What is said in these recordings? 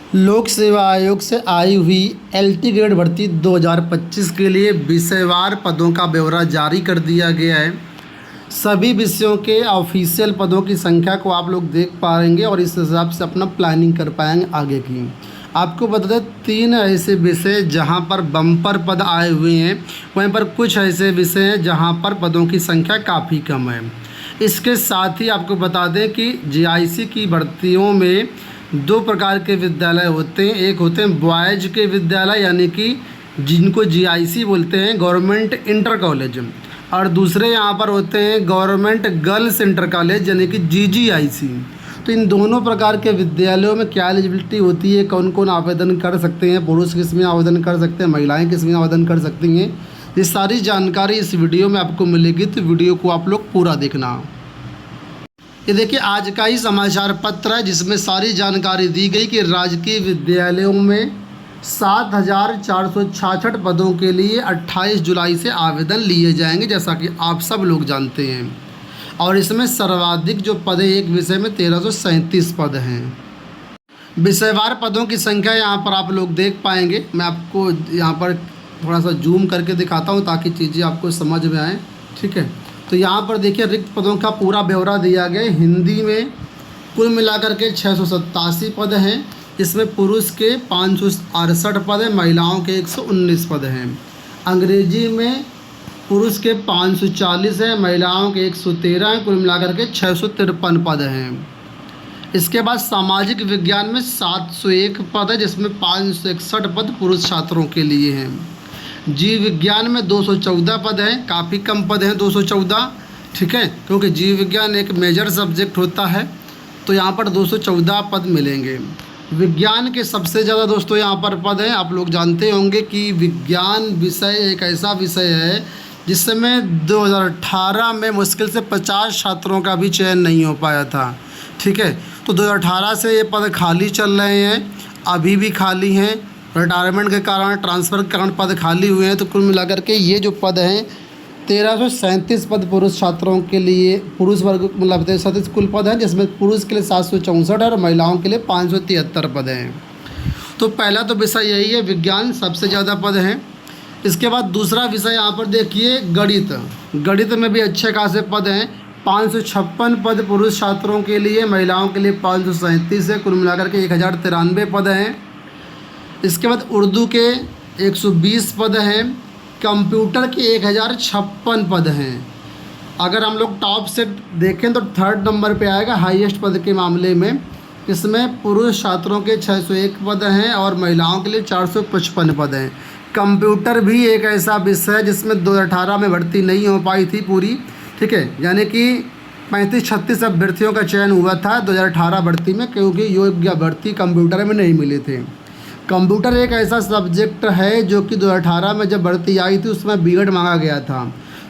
लोक सेवा आयोग से आई हुई एलटी ग्रेड भर्ती 2025 के लिए विषयवार पदों का ब्यौरा जारी कर दिया गया है। सभी विषयों के ऑफिशियल पदों की संख्या को आप लोग देख पाएंगे और इस हिसाब से अपना प्लानिंग कर पाएंगे आगे की। आपको बता दें 3 ऐसे विषय जहां पर बम्पर पद आए हुए हैं, वहीं पर कुछ ऐसे विषय हैं जहां पर पदों की संख्या काफ़ी कम है। इसके साथ ही आपको बता दें कि जीआईसी की भर्तियों में 2 प्रकार के विद्यालय होते हैं। एक होते हैं बॉयज़ के विद्यालय यानी कि जिनको जीआईसी बोलते हैं, गवर्नमेंट इंटर कॉलेज, और दूसरे यहाँ पर होते हैं गवर्नमेंट गर्ल्स इंटर कॉलेज यानी कि जीजीआईसी। तो इन दोनों प्रकार के विद्यालयों में क्या एलिजिबिलिटी होती है, कौन कौन आवेदन कर सकते हैं, पुरुष किसमें आवेदन कर सकते हैं, महिलाएं किसमें आवेदन कर सकती हैं, ये सारी जानकारी इस वीडियो में आपको मिलेगी। तो वीडियो को आप लोग पूरा देखना। ये देखिए आज का ही समाचार पत्र है जिसमें सारी जानकारी दी गई कि राजकीय विद्यालयों में 7,466 पदों के लिए 28 जुलाई से आवेदन लिए जाएंगे, जैसा कि आप सब लोग जानते हैं। और इसमें सर्वाधिक जो पद है एक विषय में 1337 पद हैं। विषयवार पदों की संख्या यहाँ पर आप लोग देख पाएंगे। मैं आपको यहाँ पर थोड़ा सा जूम करके दिखाता हूँ ताकि चीज़ें आपको समझ में आएँ। ठीक है, तो यहाँ पर देखिए रिक्त पदों का पूरा ब्यौरा दिया गया है। हिंदी में कुल मिलाकर के 687 पद हैं। इसमें पुरुष के 568 पद हैं, महिलाओं के 119 पद हैं। अंग्रेजी में पुरुष के 540 हैं, महिलाओं के 113 हैं, कुल मिलाकर के 653 पद हैं। इसके बाद सामाजिक विज्ञान में 701 पद है जिसमें 561 पद पुरुष छात्रों के लिए हैं। जीव विज्ञान में 214 पद हैं, काफ़ी कम पद हैं 214। ठीक है, क्योंकि जीव विज्ञान एक मेजर सब्जेक्ट होता है, तो यहाँ पर 214 पद मिलेंगे। विज्ञान के सबसे ज़्यादा दोस्तों यहाँ पर पद हैं। आप लोग जानते होंगे कि विज्ञान विषय एक ऐसा विषय है जिसमें 2018 में मुश्किल से 50 छात्रों का भी चयन नहीं हो पाया था। ठीक है, तो 2018 से ये पद खाली चल रहे हैं, अभी भी खाली हैं। रिटायरमेंट के कारण, ट्रांसफ़र के कारण पद खाली हुए हैं। तो कुल मिलाकर के ये जो पद हैं 1337 पद पुरुष छात्रों के लिए, पुरुष वर्ग मतलब 37 कुल पद हैं जिसमें पुरुष के लिए 764 और महिलाओं के लिए 573 पद हैं। तो पहला तो विषय यही है, विज्ञान सबसे ज़्यादा पद हैं। इसके बाद दूसरा विषय यहाँ पर देखिए गणित। गणित में भी अच्छे खासे पद हैं। 556 पद पुरुष छात्रों के लिए, महिलाओं के लिए 537 है, कुल मिलाकर के 1093 पद हैं। इसके बाद उर्दू के 120 पद हैं। कंप्यूटर के 1056 पद हैं। अगर हम लोग टॉप से देखें तो 3rd नंबर पे आएगा हाईएस्ट पद के मामले में। इसमें पुरुष छात्रों के 601 पद हैं और महिलाओं के लिए 455 पद हैं। कंप्यूटर भी एक ऐसा विषय है जिसमें 2018 में भर्ती नहीं हो पाई थी पूरी। ठीक है, यानी कि 35-36 अभ्यर्थियों का चयन हुआ था 2018 भर्ती में, क्योंकि योग्य भर्ती कंप्यूटर में नहीं मिले थे। कंप्यूटर एक ऐसा सब्जेक्ट है जो कि 2018 में जब भर्ती आई थी उसमें बीएड मांगा गया था।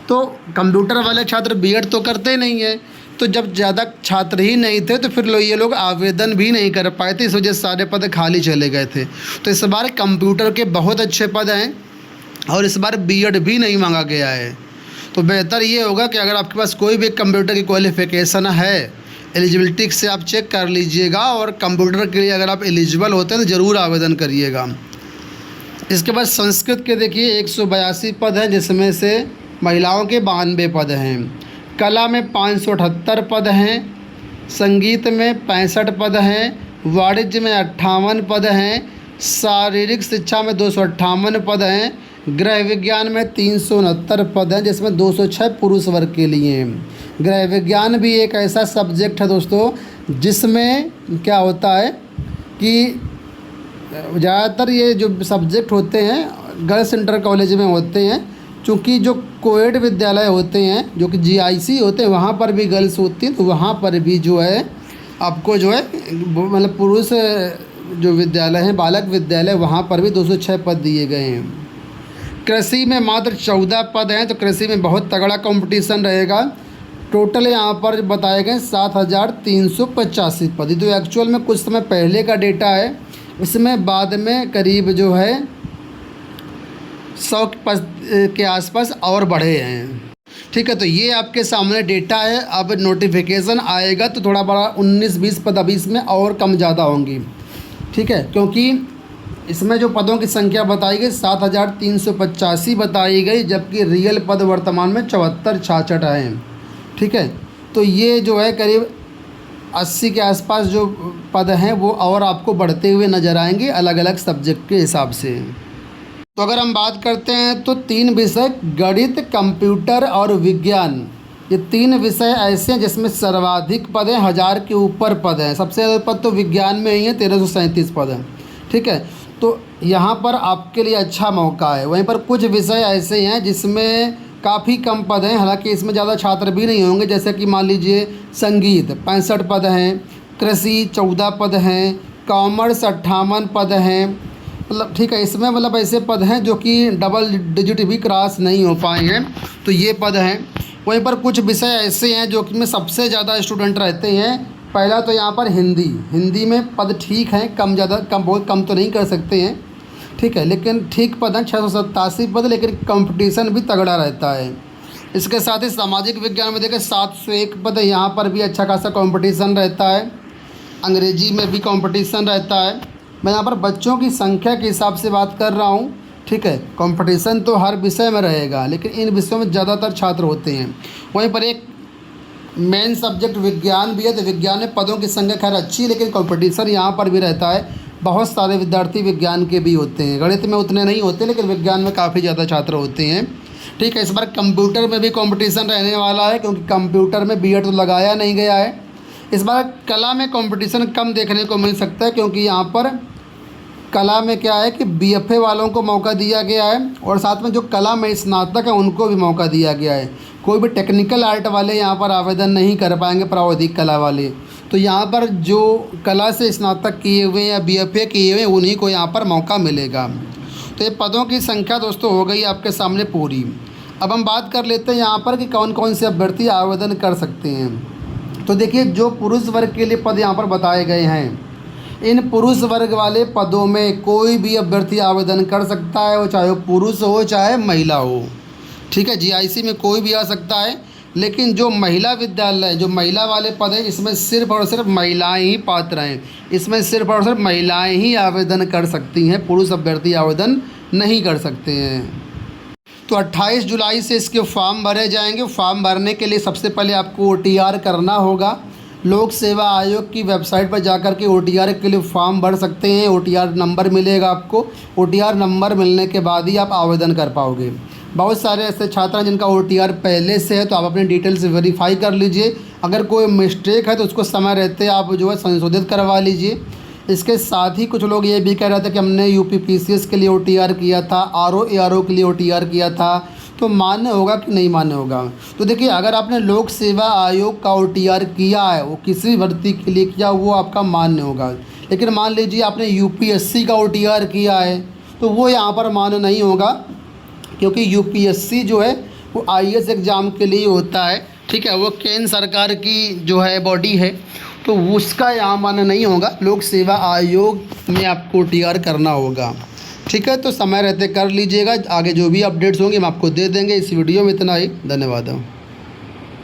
तो कंप्यूटर वाले छात्र बीएड तो करते नहीं हैं, तो जब ज़्यादा छात्र ही नहीं थे तो फिर ये लोग आवेदन भी नहीं कर पाए थे, इस वजह से सारे पद खाली चले गए थे। तो इस बार कंप्यूटर के बहुत अच्छे पद हैं और इस बार बीएड भी नहीं मांगा गया है। तो बेहतर ये होगा कि अगर आपके पास कोई भी कंप्यूटर की क्वालिफ़िकेशन है, एलिजिबिलिटी से आप चेक कर लीजिएगा, और कंप्यूटर के लिए अगर आप एलिजिबल होते हैं तो ज़रूर आवेदन करिएगा। इसके बाद संस्कृत के देखिए 182 पद हैं जिसमें से महिलाओं के 92 पद हैं। कला में 578 पद हैं। संगीत में 65 पद हैं। वाणिज्य में 58 पद हैं। शारीरिक शिक्षा में 258 पद हैं। गृह विज्ञान में 369 पद हैं जिसमें 206 पुरुष वर्ग के लिए हैं। गृह विज्ञान भी एक ऐसा सब्जेक्ट है दोस्तों जिसमें क्या होता है कि ज़्यादातर ये जो सब्जेक्ट होते हैं गर्ल्स इंटर कॉलेज में होते हैं, चूँकि जो कोएड विद्यालय होते हैं जो कि जीआईसी होते हैं वहाँ पर भी गर्ल्स होती हैं, तो वहाँ पर भी जो है आपको जो है मतलब पुरुष जो विद्यालय हैं, बालक विद्यालय, वहाँ पर भी 206 पद दिए गए हैं। कृषि में मात्र 14 पद हैं, तो कृषि में बहुत तगड़ा कंपटीशन रहेगा। टोटल यहाँ पर बताए गए 7,385 पद। तो एक्चुअल में कुछ समय पहले का डेटा है, इसमें बाद में करीब जो है 100 पद के आसपास और बढ़े हैं। ठीक है, तो ये आपके सामने डेटा है। अब नोटिफिकेशन आएगा तो थोड़ा बड़ा 19-20 पद अभी इसमें और कम ज़्यादा होंगी। ठीक है, क्योंकि इसमें जो पदों की संख्या बताई गई 7,385 बताई गई, जबकि रियल पद वर्तमान में 74-66 हैं। ठीक है, तो ये जो है करीब 80 के आसपास जो पद हैं वो और आपको बढ़ते हुए नज़र आएंगे अलग अलग सब्जेक्ट के हिसाब से। तो अगर हम बात करते हैं तो 3 विषय गणित, कंप्यूटर और विज्ञान, ये 3 विषय ऐसे हैं जिसमें सर्वाधिक पद हैं, 1000 के ऊपर पद हैं। सबसे ज़्यादा पद तो विज्ञान में ही है, 1337 पद हैं। ठीक है, तो यहाँ पर आपके लिए अच्छा मौका है। वहीं पर कुछ विषय ऐसे हैं जिसमें काफ़ी कम पद हैं, हालांकि इसमें ज़्यादा छात्र भी नहीं होंगे, जैसे कि मान लीजिए संगीत 65 पद हैं, कृषि 14 पद हैं, कॉमर्स 58 पद हैं। मतलब ठीक है, इसमें मतलब ऐसे पद हैं जो कि डबल डिजिट भी क्रॉस नहीं हो पाए हैं, तो ये पद हैं। वहीं पर कुछ विषय ऐसे हैं जो कि में सबसे ज़्यादा स्टूडेंट रहते हैं। पहला तो यहाँ पर हिंदी में पद ठीक हैं, कम ज़्यादा कम बहुत कम तो नहीं कर सकते हैं। ठीक है, लेकिन ठीक पद हैं 687 पद, लेकिन कंपटीशन भी तगड़ा रहता है। इसके साथ ही सामाजिक विज्ञान में देखें 701 पद है, यहाँ पर भी अच्छा खासा कंपटीशन रहता है। अंग्रेजी में भी कंपटीशन रहता है। मैं यहाँ पर बच्चों की संख्या के हिसाब से बात कर रहा हूँ। ठीक है, कंपटीशन तो हर विषय में रहेगा, लेकिन इन विषयों में ज़्यादातर छात्र होते हैं। वहीं पर एक मेन सब्जेक्ट विज्ञान भी है, तो विज्ञान में पदों की संख्या खैर अच्छी है, लेकिन कंपटीशन यहाँ पर भी रहता है। बहुत सारे विद्यार्थी विज्ञान के भी होते हैं, गणित में उतने नहीं होते, लेकिन विज्ञान में काफ़ी ज़्यादा छात्र होते हैं। ठीक है, इस बार कंप्यूटर में भी कंपटीशन रहने वाला है, क्योंकि कंप्यूटर में बीएड तो लगाया नहीं गया है। इस बार कला में कंपटीशन कम देखने को मिल सकता है, क्योंकि यहाँ पर कला में क्या है कि बीएफए वालों को मौका दिया गया है, और साथ में जो कला में स्नातक हैं उनको भी मौका दिया गया है। कोई भी टेक्निकल आर्ट वाले यहाँ पर आवेदन नहीं कर पाएंगे, प्रावधिक कला वाले। तो यहाँ पर जो कला से स्नातक किए हुए या बीएफए किए हुए उन्हीं को यहाँ पर मौका मिलेगा। तो ये पदों की संख्या दोस्तों हो गई आपके सामने पूरी। अब हम बात कर लेते हैं यहाँ पर कि कौन कौन से अभ्यर्थी आवेदन कर सकते हैं। तो देखिए, जो पुरुष वर्ग के लिए पद यहाँ पर बताए गए हैं, इन पुरुष वर्ग वाले पदों में कोई भी अभ्यर्थी आवेदन कर सकता है, वो चाहे वो पुरुष हो चाहे महिला हो। ठीक है, जीआईसी में कोई भी आ सकता है, लेकिन जो महिला विद्यालय, जो महिला वाले पद हैं, इसमें सिर्फ और सिर्फ महिलाएं ही पात्र हैं। इसमें सिर्फ और सिर्फ महिलाएं ही आवेदन कर सकती हैं, पुरुष अभ्यर्थी आवेदन नहीं कर सकते हैं। तो 28 जुलाई से इसके फॉर्म भरे जाएंगे। फॉर्म भरने के लिए सबसे पहले आपको OTR करना होगा। लोक सेवा आयोग की वेबसाइट पर जाकर के OTR के लिए फॉर्म भर सकते हैं। OTR नंबर मिलेगा आपको। OTR नंबर मिलने के बाद ही आप आवेदन कर पाओगे। बहुत सारे ऐसे छात्र हैं जिनका OTR पहले से है, तो आप अपने डिटेल्स वेरीफाई कर लीजिए। अगर कोई मिस्टेक है तो उसको समय रहते आप जो है संशोधित करवा लीजिए। इसके साथ ही कुछ लोग ये भी कह रहे थे कि हमने UPPCS के लिए OTR किया था, RO के लिए OTR किया था, तो मान्य होगा कि नहीं मान्य होगा। तो देखिए, अगर आपने लोक सेवा आयोग का OTR किया है, वो किसी भर्ती के लिए किया, वो आपका मान्य होगा। लेकिन मान लीजिए आपने UPSC का OTR किया है, तो वो यहाँ पर मान्य नहीं होगा, क्योंकि UPSC जो है वो IAS एग्ज़ाम के लिए होता है। ठीक है, वो केंद्र सरकार की जो है बॉडी है, तो उसका यहाँ मान्य नहीं होगा। लोक सेवा आयोग में आपको OTR करना होगा। ठीक है, तो समय रहते कर लीजिएगा। आगे जो भी अपडेट्स होंगे हम आपको दे देंगे। इस वीडियो में इतना ही, धन्यवाद।